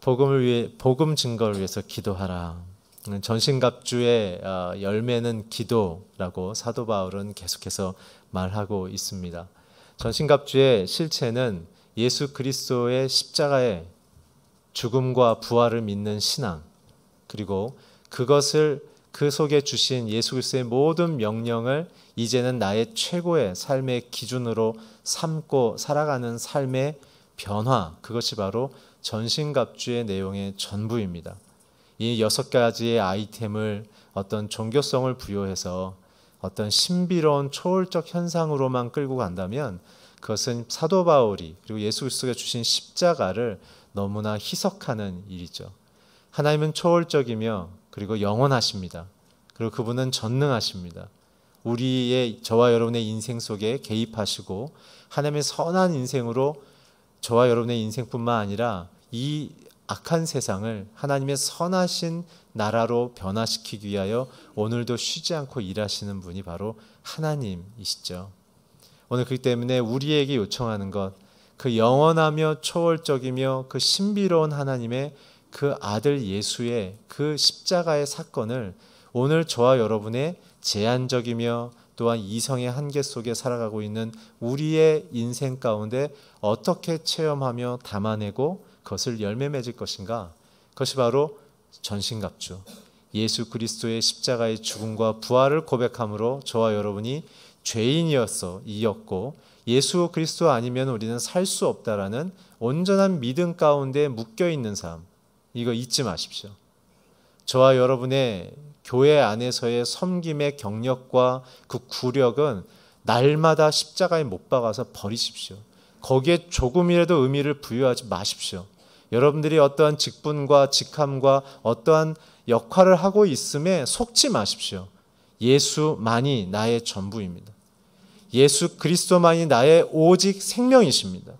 복음을 위해, 복음 증거를 위해서 기도하라. 전신갑주의 열매는 기도라고 사도 바울은 계속해서 말하고 있습니다. 전신갑주의 실체는 예수 그리스도의 십자가의 죽음과 부활을 믿는 신앙, 그리고 그것을 그 속에 주신 예수 그리스도의 모든 명령을 이제는 나의 최고의 삶의 기준으로 삼고 살아가는 삶의 변화, 그것이 바로 전신갑주의 내용의 전부입니다. 이 6가지의 아이템을 어떤 종교성을 부여해서 어떤 신비로운 초월적 현상으로만 끌고 간다면 그것은 사도 바울이 그리고 예수 그리스도가 주신 십자가를 너무나 희석하는 일이죠. 하나님은 초월적이며 그리고 영원하십니다. 그리고 그분은 전능하십니다. 우리의 저와 여러분의 인생 속에 개입하시고 하나님의 선한 인생으로 저와 여러분의 인생뿐만 아니라 이 악한 세상을 하나님의 선하신 나라로 변화시키기 위하여 오늘도 쉬지 않고 일하시는 분이 바로 하나님이시죠. 오늘 그렇기 때문에 우리에게 요청하는 것, 그 영원하며 초월적이며 그 신비로운 하나님의 그 아들 예수의 그 십자가의 사건을 오늘 저와 여러분의 제한적이며 또한 이성의 한계 속에 살아가고 있는 우리의 인생 가운데 어떻게 체험하며 담아내고 그것을 열매 맺을 것인가? 그것이 바로 전신갑주, 예수 그리스도의 십자가의 죽음과 부활을 고백함으로 저와 여러분이 죄인이었고 예수 그리스도 아니면 우리는 살 수 없다라는 온전한 믿음 가운데 묶여있는 삶, 이거 잊지 마십시오. 저와 여러분의 교회 안에서의 섬김의 경력과 그 구력은 날마다 십자가에 못 박아서 버리십시오. 거기에 조금이라도 의미를 부여하지 마십시오. 여러분들이 어떠한 직분과 직함과 어떠한 역할을 하고 있음에 속지 마십시오. 예수만이 나의 전부입니다. 예수 그리스도만이 나의 오직 생명이십니다.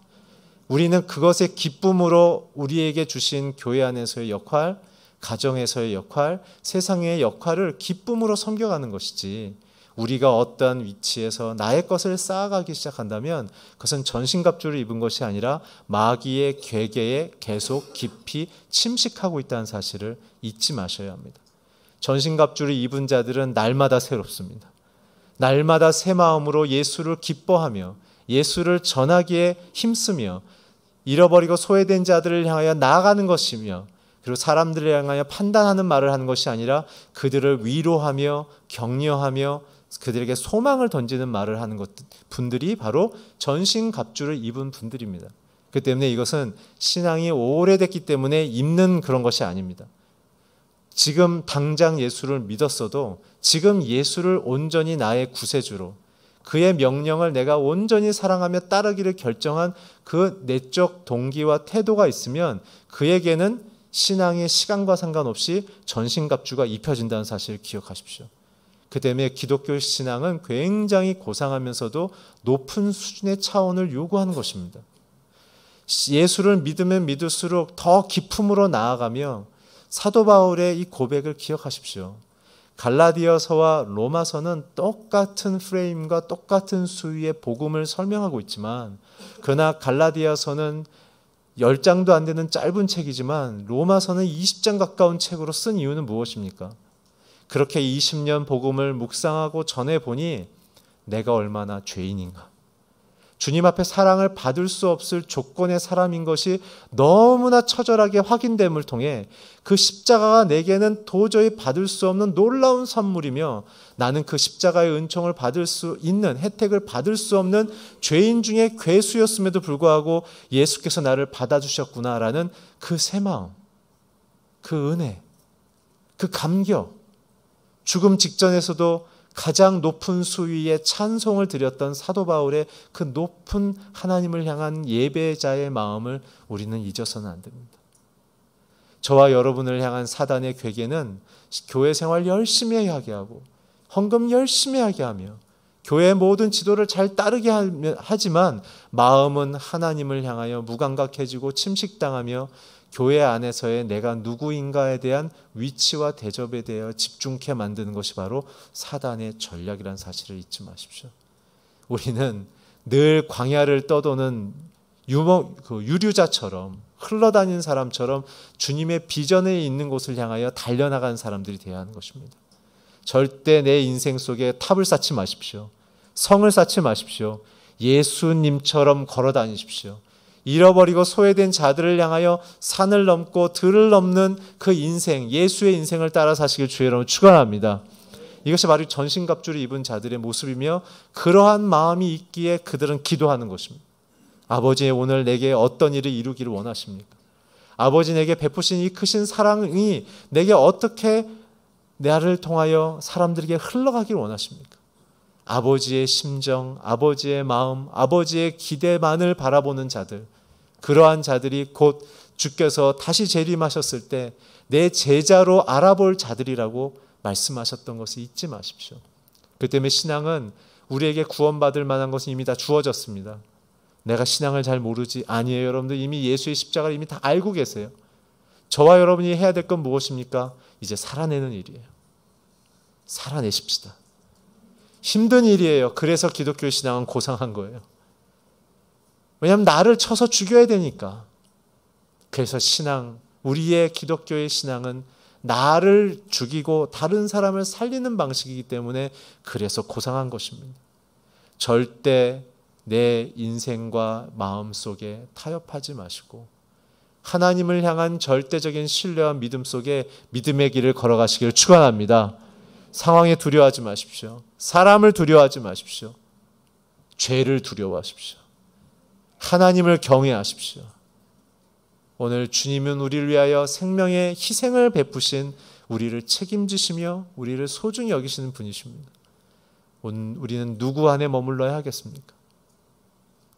우리는 그것의 기쁨으로 우리에게 주신 교회 안에서의 역할, 가정에서의 역할, 세상의 역할을 기쁨으로 섬겨가는 것이지, 우리가 어떠한 위치에서 나의 것을 쌓아가기 시작한다면 그것은 전신갑주를 입은 것이 아니라 마귀의 괴계에 계속 깊이 침식하고 있다는 사실을 잊지 마셔야 합니다. 전신갑주를 입은 자들은 날마다 새롭습니다. 날마다 새 마음으로 예수를 기뻐하며 예수를 전하기에 힘쓰며 잃어버리고 소외된 자들을 향하여 나아가는 것이며, 그리고 사람들을 향하여 판단하는 말을 하는 것이 아니라 그들을 위로하며 격려하며 그들에게 소망을 던지는 말을 하는 분들이 바로 전신갑주를 입은 분들입니다. 그렇기 때문에 이것은 신앙이 오래됐기 때문에 입는 그런 것이 아닙니다. 지금 당장 예수를 믿었어도 지금 예수를 온전히 나의 구세주로, 그의 명령을 내가 온전히 사랑하며 따르기를 결정한 그 내적 동기와 태도가 있으면 그에게는 신앙의 시간과 상관없이 전신갑주가 입혀진다는 사실을 기억하십시오. 그 때문에 기독교 신앙은 굉장히 고상하면서도 높은 수준의 차원을 요구하는 것입니다. 예수를 믿으면 믿을수록 더 깊음으로 나아가며 사도 바울의 이 고백을 기억하십시오. 갈라디아서와 로마서는 똑같은 프레임과 똑같은 수위의 복음을 설명하고 있지만, 그러나 갈라디아서는 10장도 안 되는 짧은 책이지만 로마서는 20장 가까운 책으로 쓴 이유는 무엇입니까? 그렇게 20년 복음을 묵상하고 전해보니 내가 얼마나 죄인인가, 주님 앞에 사랑을 받을 수 없을 조건의 사람인 것이 너무나 처절하게 확인됨을 통해 그 십자가가 내게는 도저히 받을 수 없는 놀라운 선물이며 나는 그 십자가의 은총을 받을 수 있는, 혜택을 받을 수 없는 죄인 중에 괴수였음에도 불구하고 예수께서 나를 받아주셨구나라는 그 새 마음, 그 은혜, 그 감격, 죽음 직전에서도 가장 높은 수위의 찬송을 드렸던 사도 바울의 그 높은 하나님을 향한 예배자의 마음을 우리는 잊어서는 안 됩니다. 저와 여러분을 향한 사단의 괴계는 교회 생활 열심히 하게 하고 헌금 열심히 하게 하며 교회의 모든 지도를 잘 따르게 하지만 마음은 하나님을 향하여 무감각해지고 침식당하며 교회 안에서의 내가 누구인가에 대한 위치와 대접에 대하여 집중케 만드는 것이 바로 사단의 전략이라는 사실을 잊지 마십시오. 우리는 늘 광야를 떠도는 유류자처럼 흘러다니는 사람처럼 주님의 비전에 있는 곳을 향하여 달려나가는 사람들이 되어야 하는 것입니다. 절대 내 인생 속에 탑을 쌓지 마십시오. 성을 쌓지 마십시오. 예수님처럼 걸어 다니십시오. 잃어버리고 소외된 자들을 향하여 산을 넘고 들을 넘는 그 인생, 예수의 인생을 따라 사시길 주의 이름으로 축원합니다. 이것이 바로 전신갑주를 입은 자들의 모습이며 그러한 마음이 있기에 그들은 기도하는 것입니다. 아버지, 오늘 내게 어떤 일을 이루기를 원하십니까? 아버지, 내게 베푸신 이 크신 사랑이 내게 어떻게 나를 통하여 사람들에게 흘러가기를 원하십니까? 아버지의 심정, 아버지의 마음, 아버지의 기대만을 바라보는 자들, 그러한 자들이 곧 주께서 다시 재림하셨을 때 내 제자로 알아볼 자들이라고 말씀하셨던 것을 잊지 마십시오. 그 때문에 신앙은 우리에게 구원받을 만한 것은 이미 다 주어졌습니다. 내가 신앙을 잘 모르지 아니에요. 여러분들 이미 예수의 십자가를 이미 다 알고 계세요. 저와 여러분이 해야 될 건 무엇입니까? 이제 살아내는 일이에요. 살아내십시다. 힘든 일이에요. 그래서 기독교 신앙은 고상한 거예요. 왜냐하면 나를 쳐서 죽여야 되니까. 그래서 신앙, 우리의 기독교의 신앙은 나를 죽이고 다른 사람을 살리는 방식이기 때문에 그래서 고상한 것입니다. 절대 내 인생과 마음 속에 타협하지 마시고 하나님을 향한 절대적인 신뢰와 믿음 속에 믿음의 길을 걸어가시기를 축원합니다. 상황에 두려워하지 마십시오. 사람을 두려워하지 마십시오. 죄를 두려워하십시오. 하나님을 경외하십시오. 오늘 주님은 우리를 위하여 생명의 희생을 베푸신 우리를 책임지시며 우리를 소중히 여기시는 분이십니다. 우리는 누구 안에 머물러야 하겠습니까?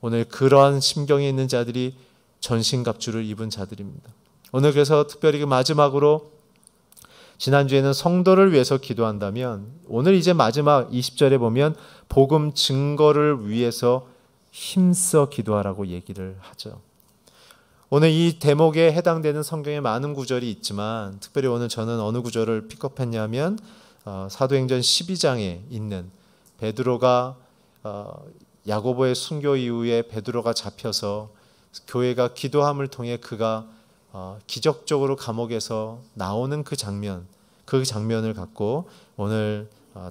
오늘 그러한 심경에 있는 자들이 전신갑주를 입은 자들입니다. 오늘 그래서 특별히 마지막으로 지난주에는 성도를 위해서 기도한다면 오늘 이제 마지막 20절에 보면 복음 증거를 위해서 힘써 기도하라고 얘기를 하죠. 오늘 이 대목에 해당되는 성경에 많은 구절이 있지만 특별히 오늘 저는 어느 구절을 픽업했냐면 사도행전 12장에 있는 베드로가 야고보의 순교 이후에 베드로가 잡혀서 교회가 기도함을 통해 그가 기적적으로 감옥에서 나오는 그 장면을 갖고 오늘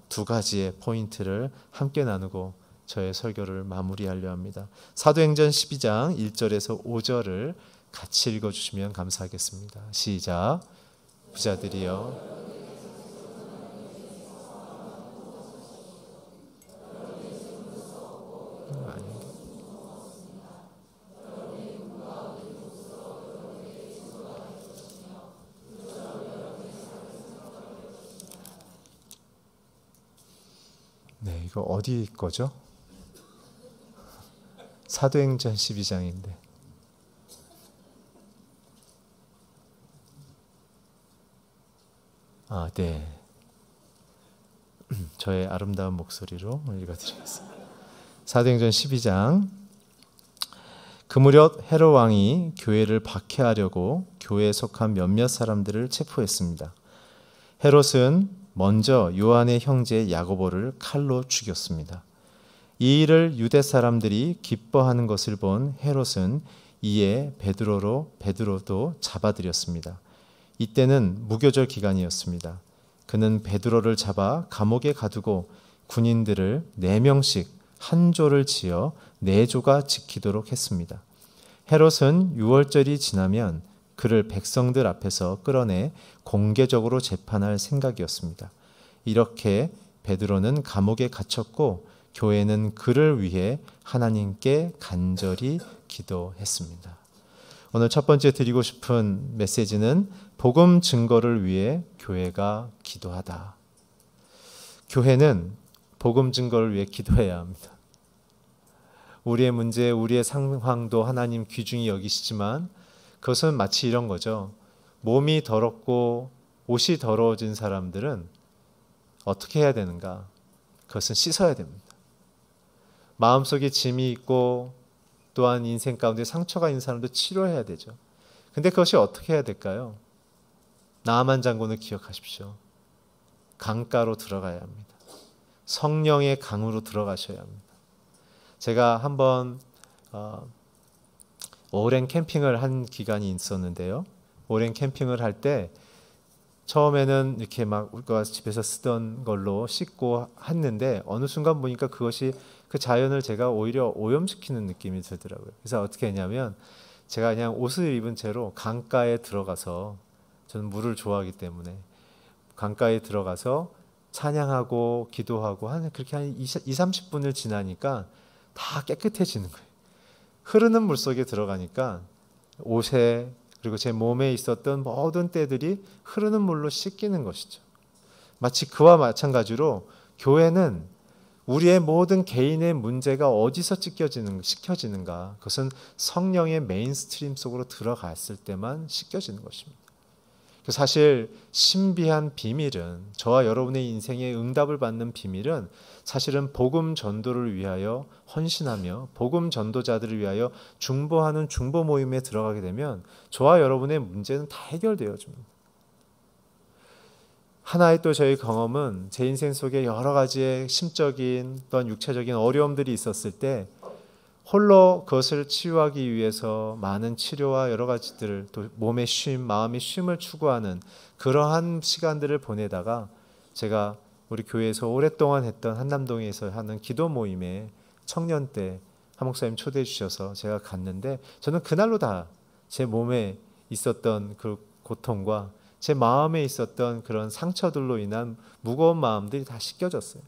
두 가지의 포인트를 함께 나누고 저의 설교를 마무리하려 합니다. 사도행전 12장 1절에서 5절을 같이 읽어주시면 감사하겠습니다. 시작. 부자들이여 네, 이거 어디 거죠? 사도행전 12장인데 네. 저의 아름다운 목소리로 읽어드리겠습니다. 사도행전 12장. 그 무렵 헤롯 왕이 교회를 박해하려고 교회에 속한 몇몇 사람들을 체포했습니다. 헤롯은 먼저 요한의 형제 야고보를 칼로 죽였습니다. 이 일을 유대 사람들이 기뻐하는 것을 본 헤롯은 이에 베드로도 잡아들였습니다. 이때는 무교절 기간이었습니다. 그는 베드로를 잡아 감옥에 가두고 군인들을 4명씩 한 조를 지어 4조가 지키도록 했습니다. 헤롯은 유월절이 지나면 그를 백성들 앞에서 끌어내 공개적으로 재판할 생각이었습니다. 이렇게 베드로는 감옥에 갇혔고 교회는 그를 위해 하나님께 간절히 기도했습니다. 오늘 첫 번째 드리고 싶은 메시지는 복음 증거를 위해 교회가 기도하다. 교회는 복음 증거를 위해 기도해야 합니다. 우리의 문제, 우리의 상황도 하나님 귀중히 여기시지만 그것은 마치 이런 거죠. 몸이 더럽고 옷이 더러워진 사람들은 어떻게 해야 되는가? 그것은 씻어야 됩니다. 마음속에 짐이 있고 또한 인생 가운데 상처가 있는 사람도 치료해야 되죠. 근데 그것이 어떻게 해야 될까요? 나아만 장군을 기억하십시오. 강가로 들어가야 합니다. 성령의 강으로 들어가셔야 합니다. 제가 한번 오랜 캠핑을 한 기간이 있었는데요. 오랜 캠핑을 할 때 처음에는 이렇게 막 우리가 집에서 쓰던 걸로 씻고 했는데 어느 순간 보니까 그것이 그 자연을 제가 오히려 오염시키는 느낌이 들더라고요. 그래서 어떻게 했냐면 제가 그냥 옷을 입은 채로 강가에 들어가서, 저는 물을 좋아하기 때문에 강가에 들어가서 찬양하고 기도하고 그렇게 한 30분을 지나니까 다 깨끗해지는 거예요. 흐르는 물 속에 들어가니까 옷에 그리고 제 몸에 있었던 모든 때들이 흐르는 물로 씻기는 것이죠. 마치 그와 마찬가지로 교회는 우리의 모든 개인의 문제가 어디서 씻겨지는가? 그것은 성령의 메인스트림 속으로 들어갔을 때만 씻겨지는 것입니다. 사실 신비한 비밀은, 저와 여러분의 인생의 응답을 받는 비밀은 사실은 복음 전도를 위하여 헌신하며 복음 전도자들을 위하여 중보하는 중보 모임에 들어가게 되면 저와 여러분의 문제는 다 해결되어 줍니다. 하나의 또 저희 경험은 제 인생 속에 여러 가지의 심적인 또한 육체적인 어려움들이 있었을 때 홀로 그것을 치유하기 위해서 많은 치료와 여러 가지들을, 또 몸의 쉼, 마음의 쉼을 추구하는 그러한 시간들을 보내다가 제가 우리 교회에서 오랫동안 했던 한남동에서 하는 기도 모임에 청년 때 한 목사님 초대해 주셔서 제가 갔는데 저는 그날로 다 제 몸에 있었던 그 고통과 제 마음에 있었던 그런 상처들로 인한 무거운 마음들이 다 씻겨졌어요.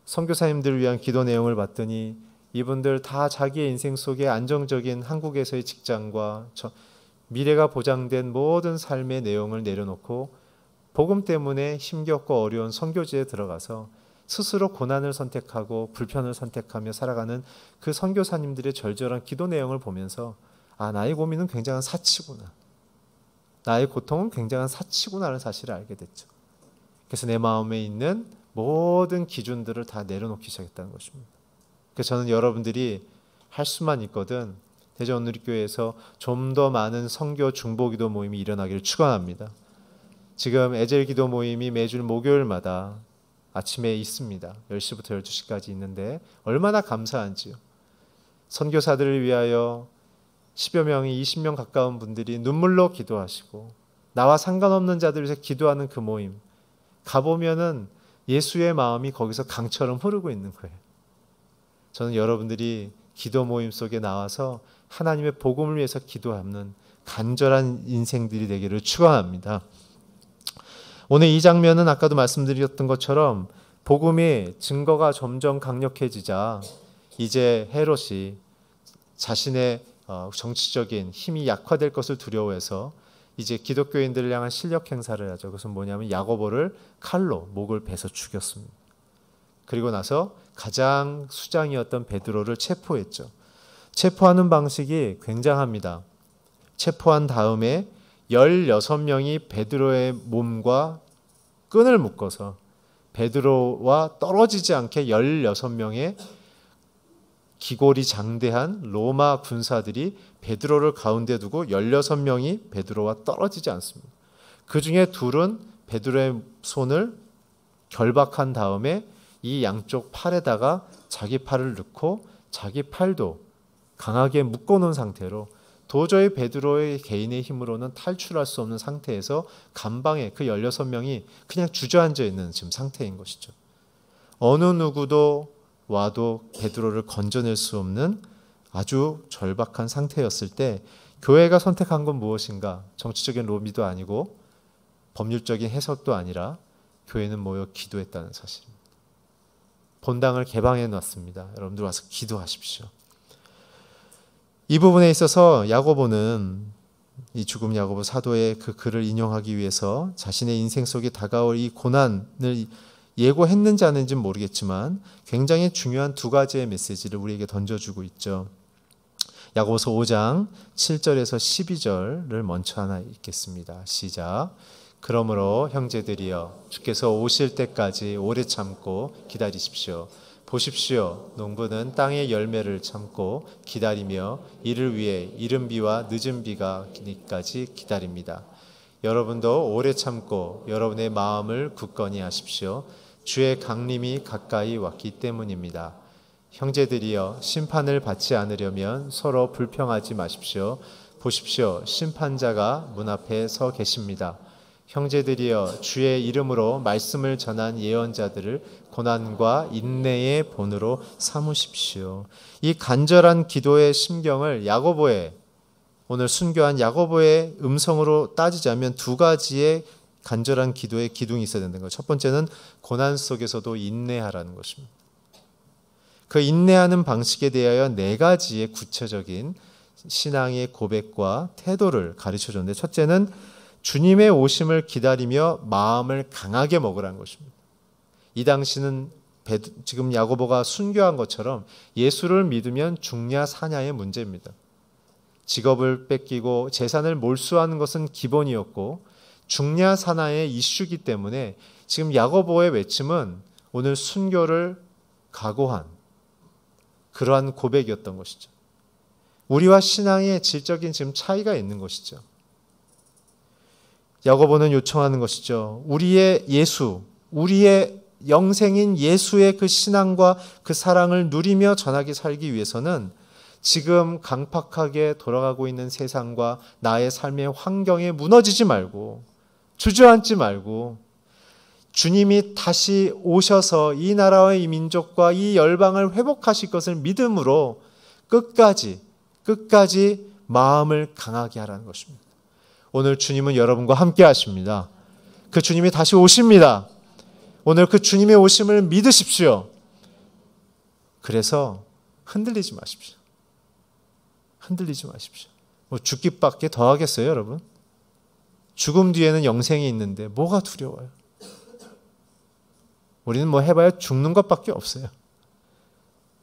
선교사님들을 위한 기도 내용을 봤더니 이분들 다 자기의 인생 속에 안정적인 한국에서의 직장과 미래가 보장된 모든 삶의 내용을 내려놓고 복음 때문에 힘겹고 어려운 선교지에 들어가서 스스로 고난을 선택하고 불편을 선택하며 살아가는 그 선교사님들의 절절한 기도 내용을 보면서 나의 고민은 굉장한 사치구나, 나의 고통은 굉장한 사치구나라는 사실을 알게 됐죠. 그래서 내 마음에 있는 모든 기준들을 다 내려놓기 시작했다는 것입니다. 그래서 저는 여러분들이 할 수만 있거든 대전우리교회에서 좀 더 많은 선교 중보기도 모임이 일어나기를 축원합니다. 지금 에젤기도 모임이 매주 목요일마다 아침에 있습니다. 10시부터 12시까지 있는데 얼마나 감사한지요. 선교사들을 위하여 10여 명이 20명 가까운 분들이 눈물로 기도하시고 나와 상관없는 자들을 위해서 기도하는 그 모임 가보면은 예수의 마음이 거기서 강처럼 흐르고 있는 거예요. 저는 여러분들이 기도 모임 속에 나와서 하나님의 복음을 위해서 기도하는 간절한 인생들이 되기를 축원합니다. 오늘 이 장면은 아까도 말씀드렸던 것처럼 복음의 증거가 점점 강력해지자 이제 헤롯이 자신의 정치적인 힘이 약화될 것을 두려워해서 이제 기독교인들을 향한 실력 행사를 하죠. 그것은 뭐냐면 야고보를 칼로 목을 베서 죽였습니다. 그리고 나서 가장 수장이었던 베드로를 체포했죠. 체포하는 방식이 굉장합니다. 체포한 다음에 16명이 베드로의 몸과 끈을 묶어서 베드로와 떨어지지 않게 16명의 기골이 장대한 로마 군사들이 베드로를 가운데 두고 16명이 베드로와 떨어지지 않습니다. 그 중에 둘은 베드로의 손을 결박한 다음에 이 양쪽 팔에다가 자기 팔을 넣고 자기 팔도 강하게 묶어놓은 상태로 도저히 베드로의 개인의 힘으로는 탈출할 수 없는 상태에서 감방에 그 16명이 그냥 주저앉아 있는 지금 상태인 것이죠. 어느 누구도 와도 베드로를 건져낼 수 없는 아주 절박한 상태였을 때 교회가 선택한 건 무엇인가? 정치적인 로비도 아니고 법률적인 해석도 아니라 교회는 모여 기도했다는 사실입니다. 본당을 개방해 놨습니다. 여러분들 와서 기도하십시오. 이 부분에 있어서 야고보는 이 죽음 야고보 사도의 그 글을 인용하기 위해서 자신의 인생 속에 다가올 이 고난을 예고했는지 안 했는지는 모르겠지만 굉장히 중요한 두 가지의 메시지를 우리에게 던져주고 있죠. 야고보서 5장 7절에서 12절을 먼저 하나 읽겠습니다. 시작. 그러므로 형제들이여 주께서 오실 때까지 오래 참고 기다리십시오. 보십시오. 농부는 땅의 열매를 참고 기다리며 이를 위해 이른 비와 늦은 비가 기까지 기다립니다. 여러분도 오래 참고 여러분의 마음을 굳건히 하십시오. 주의 강림이 가까이 왔기 때문입니다. 형제들이여 심판을 받지 않으려면 서로 불평하지 마십시오. 보십시오. 심판자가 문 앞에 서 계십니다. 형제들이여 주의 이름으로 말씀을 전한 예언자들을 고난과 인내의 본으로 삼으십시오. 이 간절한 기도의 심경을 야고보의 오늘 순교한 야고보의 음성으로 따지자면 두 가지의 간절한 기도의 기둥이 있어야 된다는 거예요. 첫 번째는 고난 속에서도 인내하라는 것입니다. 그 인내하는 방식에 대하여 네 가지의 구체적인 신앙의 고백과 태도를 가르쳐줬는데, 첫째는 주님의 오심을 기다리며 마음을 강하게 먹으라는 것입니다. 이 당시는 지금 야고보가 순교한 것처럼 예수를 믿으면 죽냐 사냐의 문제입니다. 직업을 뺏기고 재산을 몰수하는 것은 기본이었고 죽냐 사냐의 이슈이기 때문에 지금 야고보의 외침은 오늘 순교를 각오한 그러한 고백이었던 것이죠. 우리와 신앙의 질적인 지금 차이가 있는 것이죠. 야고보는 요청하는 것이죠. 우리의 예수, 우리의 영생인 예수의 그 신앙과 그 사랑을 누리며 전하게 살기 위해서는 지금 강팍하게 돌아가고 있는 세상과 나의 삶의 환경에 무너지지 말고 주저앉지 말고 주님이 다시 오셔서 이 나라와 이 민족과 이 열방을 회복하실 것을 믿음으로 끝까지 마음을 강하게 하라는 것입니다. 오늘 주님은 여러분과 함께 하십니다. 그 주님이 다시 오십니다. 오늘 그 주님의 오심을 믿으십시오. 그래서 흔들리지 마십시오. 흔들리지 마십시오. 뭐 죽기밖에 더 하겠어요, 여러분? 죽음 뒤에는 영생이 있는데 뭐가 두려워요? 우리는 뭐 해봐야 죽는 것밖에 없어요.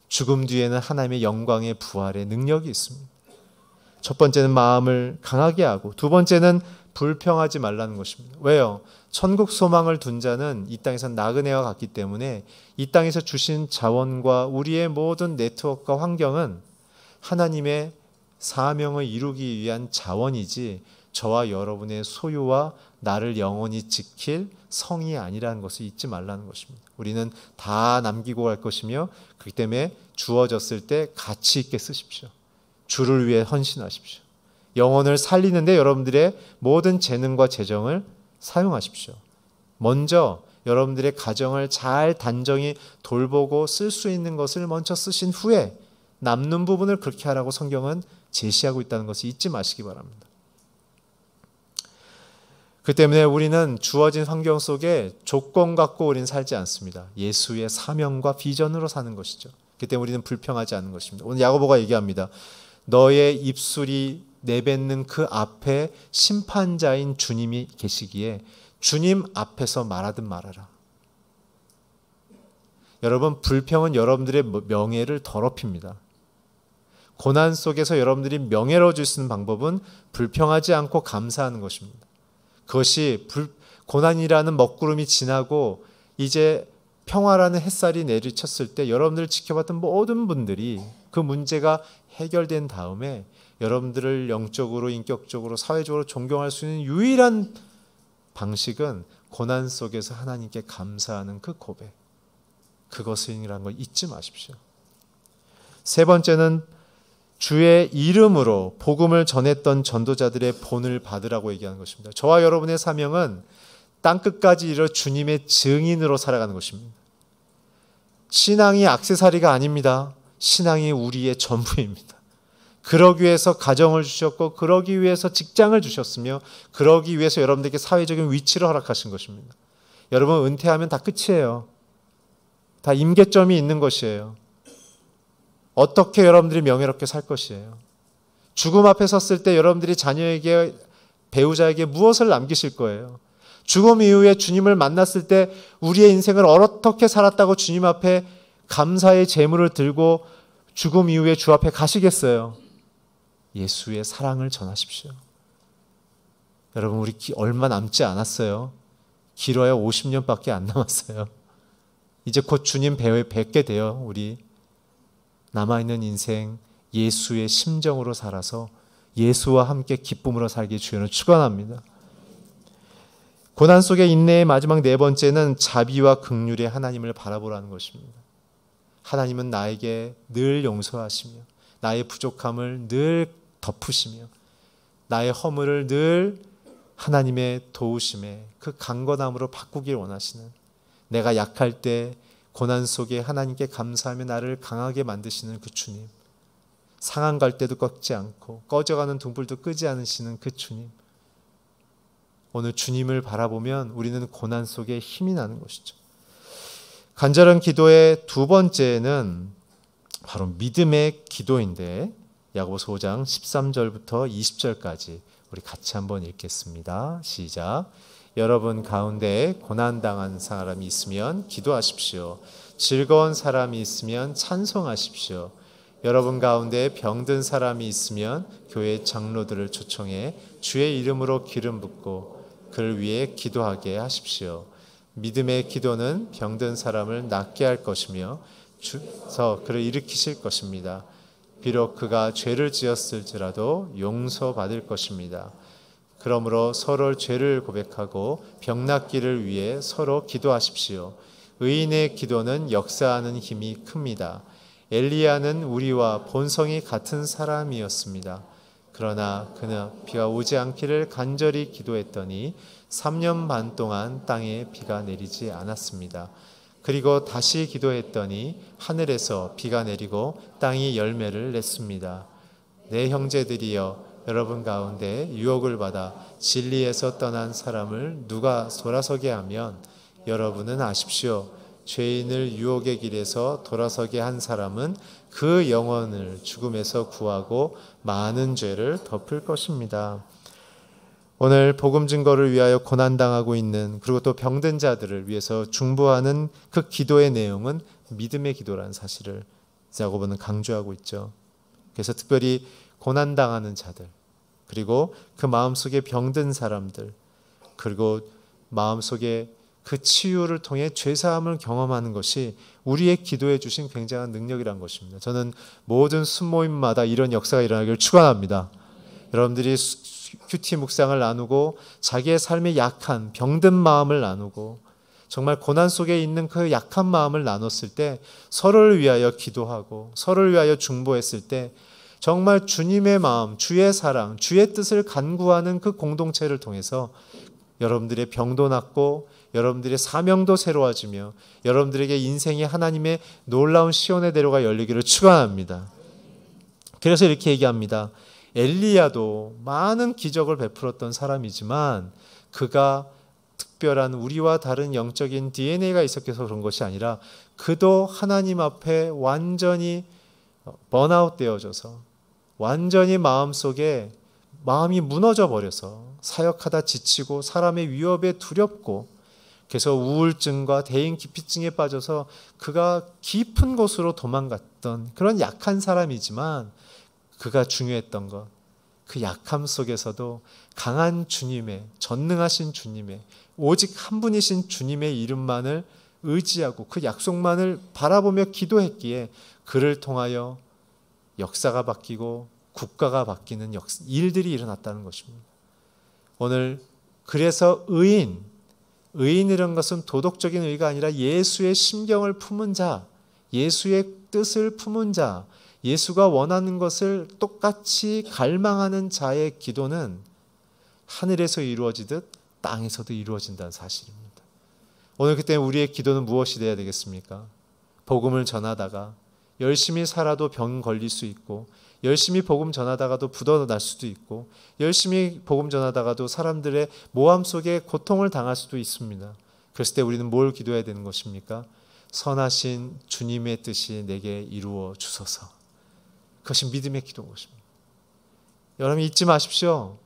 죽음 뒤에는 하나님의 영광의 부활의 능력이 있습니다. 첫 번째는 마음을 강하게 하고, 두 번째는 불평하지 말라는 것입니다. 왜요? 천국 소망을 둔 자는 이 땅에서 나그네와 같기 때문에 이 땅에서 주신 자원과 우리의 모든 네트워크와 환경은 하나님의 사명을 이루기 위한 자원이지 저와 여러분의 소유와 나를 영원히 지킬 성이 아니라는 것을 잊지 말라는 것입니다. 우리는 다 남기고 갈 것이며 그렇기 때문에 주어졌을 때 가치 있게 쓰십시오. 주를 위해 헌신하십시오. 영혼을 살리는데 여러분들의 모든 재능과 재정을 사용하십시오. 먼저 여러분들의 가정을 잘 단정히 돌보고 쓸 수 있는 것을 먼저 쓰신 후에 남는 부분을 그렇게 하라고 성경은 제시하고 있다는 것을 잊지 마시기 바랍니다. 그 때문에 우리는 주어진 환경 속에 조건 갖고 우리는 살지 않습니다. 예수의 사명과 비전으로 사는 것이죠. 그 때문에 우리는 불평하지 않는 것입니다. 오늘 야고보가 얘기합니다. 너의 입술이 내뱉는 그 앞에 심판자인 주님이 계시기에 주님 앞에서 말하든 말아라. 여러분, 불평은 여러분들의 명예를 더럽힙니다. 고난 속에서 여러분들이 명예로워질 수 있는 방법은 불평하지 않고 감사하는 것입니다. 그것이 고난이라는 먹구름이 지나고 이제 평화라는 햇살이 내리쳤을 때 여러분들을 지켜봤던 모든 분들이 그 문제가 해결된 다음에 여러분들을 영적으로, 인격적으로, 사회적으로 존경할 수 있는 유일한 방식은 고난 속에서 하나님께 감사하는 그 고백, 그것이라는 걸 잊지 마십시오. 세 번째는 주의 이름으로 복음을 전했던 전도자들의 본을 받으라고 얘기하는 것입니다. 저와 여러분의 사명은 땅끝까지 이르러 주님의 증인으로 살아가는 것입니다. 신앙이 액세서리가 아닙니다. 신앙이 우리의 전부입니다. 그러기 위해서 가정을 주셨고 그러기 위해서 직장을 주셨으며 그러기 위해서 여러분들에게 사회적인 위치를 허락하신 것입니다. 여러분, 은퇴하면 다 끝이에요. 다 임계점이 있는 것이에요. 어떻게 여러분들이 명예롭게 살 것이에요. 죽음 앞에 섰을 때 여러분들이 자녀에게, 배우자에게 무엇을 남기실 거예요. 죽음 이후에 주님을 만났을 때 우리의 인생을 어떻게 살았다고 주님 앞에 감사의 제물을 들고 죽음 이후에 주 앞에 가시겠어요. 예수의 사랑을 전하십시오. 여러분, 우리 얼마 남지 않았어요. 길어야 50년밖에 안 남았어요. 이제 곧 주님 뵙게 돼요. 우리 남아있는 인생 예수의 심정으로 살아서 예수와 함께 기쁨으로 살기 주님을 축원합니다. 고난 속의 인내의 마지막 네 번째는 자비와 긍휼의 하나님을 바라보라는 것입니다. 하나님은 나에게 늘 용서하시며 나의 부족함을 늘 덮으시며 나의 허물을 늘 하나님의 도우심에 그 강건함으로 바꾸길 원하시는, 내가 약할 때 고난 속에 하나님께 감사하며 나를 강하게 만드시는 그 주님, 상한 갈 때도 꺾지 않고 꺼져가는 등불도 끄지 않으시는 그 주님, 오늘 주님을 바라보면 우리는 고난 속에 힘이 나는 것이죠. 간절한 기도의 두 번째는 바로 믿음의 기도인데, 야고보서 5장 13절부터 20절까지 우리 같이 한번 읽겠습니다. 시작. 여러분 가운데 고난당한 사람이 있으면 기도하십시오. 즐거운 사람이 있으면 찬송하십시오. 여러분 가운데 병든 사람이 있으면 교회 장로들을 초청해 주의 이름으로 기름 붓고 그를 위해 기도하게 하십시오. 믿음의 기도는 병든 사람을 낫게 할 것이며 주서 그를 일으키실 것입니다. 비록 그가 죄를 지었을지라도 용서받을 것입니다. 그러므로 서로 죄를 고백하고 병 낫기를 위해 서로 기도하십시오. 의인의 기도는 역사하는 힘이 큽니다. 엘리야는 우리와 본성이 같은 사람이었습니다. 그러나 그는 비가 오지 않기를 간절히 기도했더니 3년 반 동안 땅에 비가 내리지 않았습니다. 그리고 다시 기도했더니 하늘에서 비가 내리고 땅이 열매를 냈습니다. 내 형제들이여, 여러분 가운데 유혹을 받아 진리에서 떠난 사람을 누가 돌아서게 하면 여러분은 아십시오. 죄인을 유혹의 길에서 돌아서게 한 사람은 그 영혼을 죽음에서 구하고 많은 죄를 덮을 것입니다. 오늘 복음 증거를 위하여 고난당하고 있는, 그리고 또 병든 자들을 위해서 중보하는 그 기도의 내용은 믿음의 기도라는 사실을 야고보는 강조하고 있죠. 그래서 특별히 고난당하는 자들, 그리고 그 마음속에 병든 사람들, 그리고 마음속에 그 치유를 통해 죄사함을 경험하는 것이 우리의 기도해 주신 굉장한 능력이란 것입니다. 저는 모든 순모임마다 이런 역사가 일어나기를 축원합니다. 여러분들이 큐티 묵상을 나누고 자기의 삶의 약한 병든 마음을 나누고 정말 고난 속에 있는 그 약한 마음을 나눴을 때, 서로를 위하여 기도하고 서로를 위하여 중보했을 때 정말 주님의 마음, 주의 사랑, 주의 뜻을 간구하는 그 공동체를 통해서 여러분들의 병도 낫고 여러분들의 사명도 새로워지며 여러분들에게 인생이 하나님의 놀라운 시온의 대로가 열리기를 축원합니다. 그래서 이렇게 얘기합니다. 엘리야도 많은 기적을 베풀었던 사람이지만 그가 특별한 우리와 다른 영적인 DNA가 있었기에 그런 것이 아니라 그도 하나님 앞에 완전히 번아웃 되어져서 완전히 마음속에 마음이 무너져 버려서 사역하다 지치고 사람의 위협에 두렵고 그래서 우울증과 대인기피증에 빠져서 그가 깊은 곳으로 도망갔던 그런 약한 사람이지만, 그가 중요했던 것, 그 약함 속에서도 강한 주님의, 전능하신 주님의, 오직 한 분이신 주님의 이름만을 의지하고 그 약속만을 바라보며 기도했기에 그를 통하여 역사가 바뀌고 국가가 바뀌는 일들이 일어났다는 것입니다. 오늘 그래서 의인이라는 것은 도덕적인 의가 아니라 예수의 심경을 품은 자, 예수의 뜻을 품은 자, 예수가 원하는 것을 똑같이 갈망하는 자의 기도는 하늘에서 이루어지듯 땅에서도 이루어진다는 사실입니다. 오늘 그때 우리의 기도는 무엇이 되어야 되겠습니까? 복음을 전하다가 열심히 살아도 병 걸릴 수 있고, 열심히 복음 전하다가도 부도날 수도 있고, 열심히 복음 전하다가도 사람들의 모함 속에 고통을 당할 수도 있습니다. 그랬을 때 우리는 뭘 기도해야 되는 것입니까? 선하신 주님의 뜻이 내게 이루어 주소서. 그것이 믿음의 기도인 것입니다. 여러분 잊지 마십시오.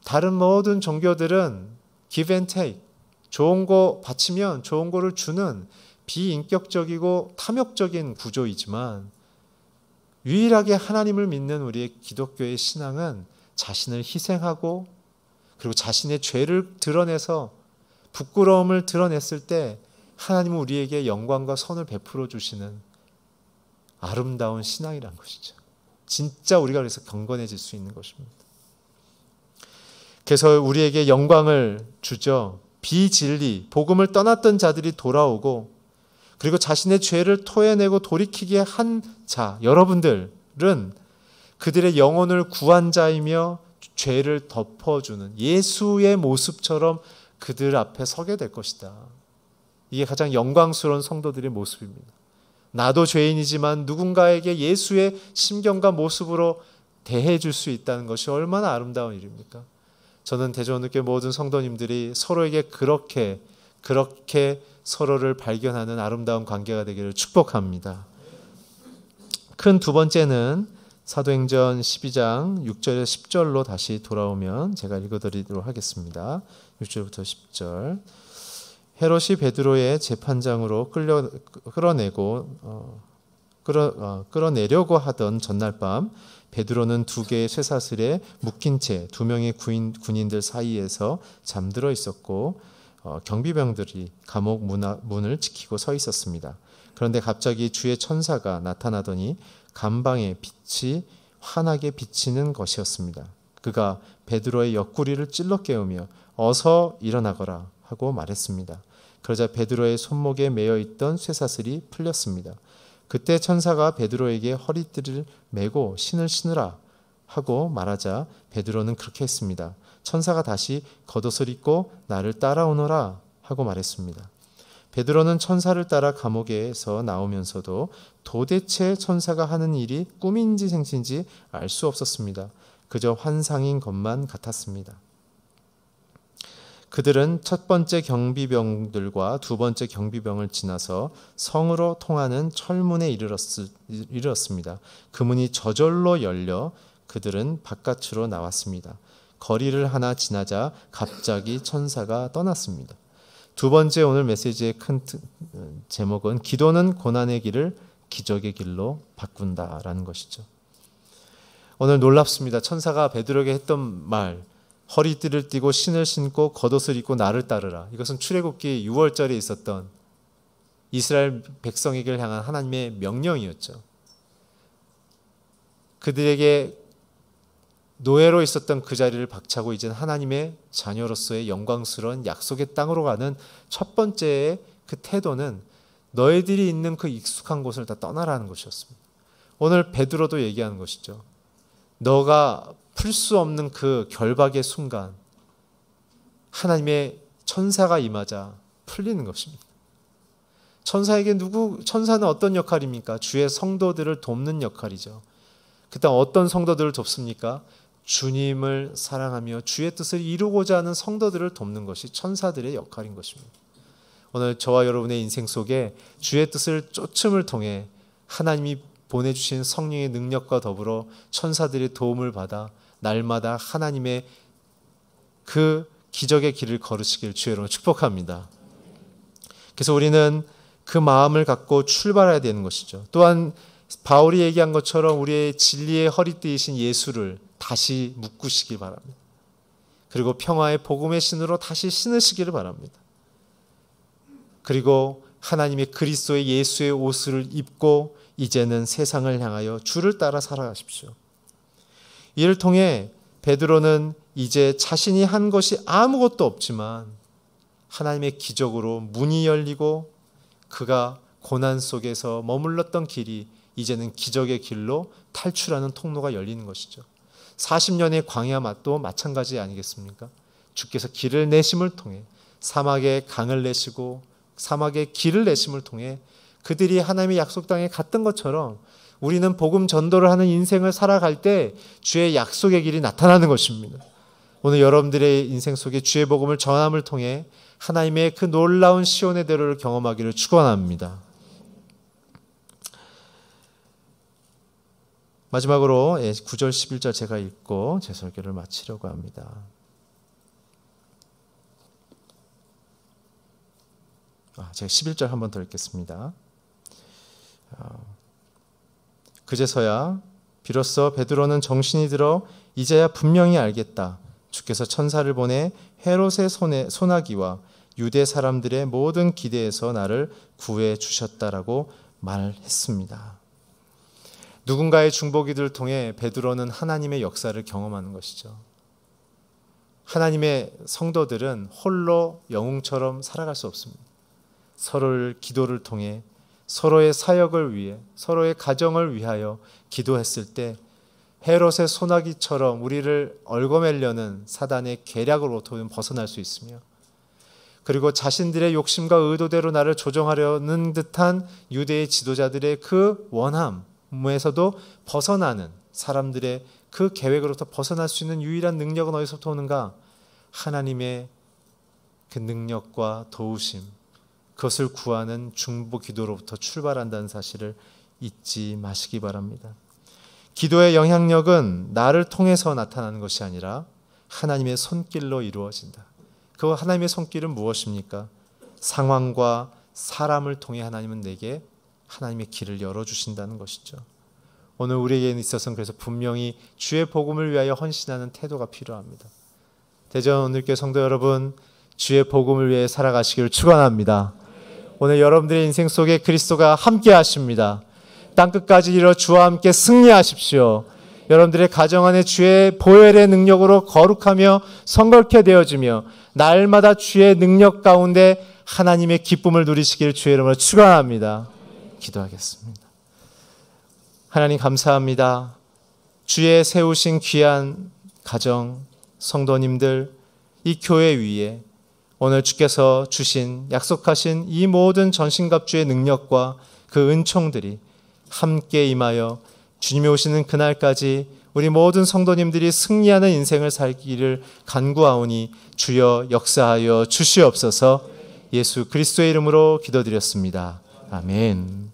다른 모든 종교들은 give and take, 좋은 거 바치면 좋은 거를 주는 비인격적이고 탐욕적인 구조이지만, 유일하게 하나님을 믿는 우리의 기독교의 신앙은 자신을 희생하고 그리고 자신의 죄를 드러내서 부끄러움을 드러냈을 때 하나님은 우리에게 영광과 선을 베풀어 주시는 아름다운 신앙이란 것이죠. 진짜 우리가 그래서 경건해질 수 있는 것입니다. 그래서 우리에게 영광을 주죠. 비진리, 복음을 떠났던 자들이 돌아오고, 그리고 자신의 죄를 토해내고 돌이키게 한 자, 여러분들은 그들의 영혼을 구한 자이며 죄를 덮어주는 예수의 모습처럼 그들 앞에 서게 될 것이다. 이게 가장 영광스러운 성도들의 모습입니다. 나도 죄인이지만 누군가에게 예수의 심경과 모습으로 대해줄 수 있다는 것이 얼마나 아름다운 일입니까? 저는 대전교회 모든 성도님들이 서로에게 그렇게 서로를 발견하는 아름다운 관계가 되기를 축복합니다. 큰 두 번째는 사도행전 12장 6절에서 10절로 다시 돌아오면 제가 읽어드리도록 하겠습니다. 6절부터 10절. 헤롯이 베드로의 재판장으로 끌어내려고 하던 전날 밤 베드로는 두 개의 쇠사슬에 묶인 채 두 명의 군인들 사이에서 잠들어 있었고 경비병들이 감옥 문을 지키고 서 있었습니다. 그런데 갑자기 주의 천사가 나타나더니 감방의 빛이 환하게 비치는 것이었습니다. 그가 베드로의 옆구리를 찔러 깨우며 어서 일어나거라 하고 말했습니다. 그러자 베드로의 손목에 매어 있던 쇠사슬이 풀렸습니다. 그때 천사가 베드로에게 허리띠를 메고 신을 신으라 하고 말하자 베드로는 그렇게 했습니다. 천사가 다시 겉옷을 입고 나를 따라오너라 하고 말했습니다. 베드로는 천사를 따라 감옥에서 나오면서도 도대체 천사가 하는 일이 꿈인지 생신지 알 수 없었습니다. 그저 환상인 것만 같았습니다. 그들은 첫 번째 경비병들과 두 번째 경비병을 지나서 성으로 통하는 철문에 이르렀습니다. 그 문이 저절로 열려 그들은 바깥으로 나왔습니다. 거리를 하나 지나자 갑자기 천사가 떠났습니다. 두 번째 오늘 메시지의 큰 제목은 기도는 고난의 길을 기적의 길로 바꾼다라는 것이죠. 오늘 놀랍습니다. 천사가 베드로에게 했던 말, 허리띠를 띠고 신을 신고 겉옷을 입고 나를 따르라. 이것은 출애굽기 6월절에 있었던 이스라엘 백성에게 향한 하나님의 명령이었죠. 그들에게 노예로 있었던 그 자리를 박차고 이제는 하나님의 자녀로서의 영광스러운 약속의 땅으로 가는 첫 번째의 그 태도는 너희들이 있는 그 익숙한 곳을 다 떠나라는 것이었습니다. 오늘 베드로도 얘기하는 것이죠. 너가 풀 수 없는 그 결박의 순간 하나님의 천사가 임하자 풀리는 것입니다. 천사는 어떤 역할입니까? 주의 성도들을 돕는 역할이죠. 그다음 어떤 성도들을 돕습니까? 주님을 사랑하며 주의 뜻을 이루고자 하는 성도들을 돕는 것이 천사들의 역할인 것입니다. 오늘 저와 여러분의 인생 속에 주의 뜻을 쫓음을 통해 하나님이 보내주신 성령의 능력과 더불어 천사들의 도움을 받아 날마다 하나님의 그 기적의 길을 걸으시길 주의 이름으로 축복합니다. 그래서 우리는 그 마음을 갖고 출발해야 되는 것이죠. 또한 바울이 얘기한 것처럼 우리의 진리의 허리띠이신 예수를 다시 묶으시길 바랍니다. 그리고 평화의 복음의 신으로 다시 신으시기를 바랍니다. 그리고 하나님의 그리스도의 예수의 옷을 입고 이제는 세상을 향하여 주를 따라 살아가십시오. 이를 통해 베드로는 이제 자신이 한 것이 아무것도 없지만 하나님의 기적으로 문이 열리고 그가 고난 속에서 머물렀던 길이 이제는 기적의 길로 탈출하는 통로가 열리는 것이죠. 40년의 광야 맛도 마찬가지 아니겠습니까? 주께서 길을 내심을 통해 사막에 강을 내시고 사막에 길을 내심을 통해 그들이 하나님의 약속 땅에 갔던 것처럼 우리는 복음 전도를 하는 인생을 살아갈 때 주의 약속의 길이 나타나는 것입니다. 오늘 여러분들의 인생 속에 주의 복음을 전함을 통해 하나님의 그 놀라운 시온의 대로를 경험하기를 축원합니다. 마지막으로 9절 11절 제가 읽고 제 설교를 마치려고 합니다. 제가 11절 한 번 더 읽겠습니다. 그제서야 비로소 베드로는 정신이 들어 이제야 분명히 알겠다. 주께서 천사를 보내 헤롯의 소나기와 유대 사람들의 모든 기대에서 나를 구해 주셨다라고 말했습니다. 누군가의 중보기도를 통해 베드로는 하나님의 역사를 경험하는 것이죠. 하나님의 성도들은 홀로 영웅처럼 살아갈 수 없습니다. 서로를 기도를 통해 서로의 사역을 위해 서로의 가정을 위하여 기도했을 때 헤롯의 소나기처럼 우리를 얽어매려는 사단의 계략으로부터 벗어날 수 있으며, 그리고 자신들의 욕심과 의도대로 나를 조종하려는 듯한 유대의 지도자들의 그 원함에서도 벗어나는, 사람들의 그 계획으로부터 벗어날 수 있는 유일한 능력은 어디서부터 오는가? 하나님의 그 능력과 도우심, 그것을 구하는 중보 기도로부터 출발한다는 사실을 잊지 마시기 바랍니다. 기도의 영향력은 나를 통해서 나타나는 것이 아니라 하나님의 손길로 이루어진다. 그 하나님의 손길은 무엇입니까? 상황과 사람을 통해 하나님은 내게 하나님의 길을 열어주신다는 것이죠. 오늘 우리에게 있어서는 그래서 분명히 주의 복음을 위하여 헌신하는 태도가 필요합니다. 대전 오늘교회 성도 여러분, 주의 복음을 위해 살아가시기를 축원합니다. 오늘 여러분들의 인생 속에 그리스도가 함께 하십니다. 땅끝까지 이르러 주와 함께 승리하십시오. 여러분들의 가정 안에 주의 보혈의 능력으로 거룩하며 성결케 되어지며 날마다 주의 능력 가운데 하나님의 기쁨을 누리시기를 주의 이름으로 축원합니다. 기도하겠습니다. 하나님 감사합니다. 주의 세우신 귀한 가정, 성도님들, 이 교회 위에 오늘 주께서 주신 약속하신 이 모든 전신갑주의 능력과 그 은총들이 함께 임하여 주님이 오시는 그날까지 우리 모든 성도님들이 승리하는 인생을 살기를 간구하오니 주여 역사하여 주시옵소서. 예수 그리스도의 이름으로 기도드렸습니다. 아멘.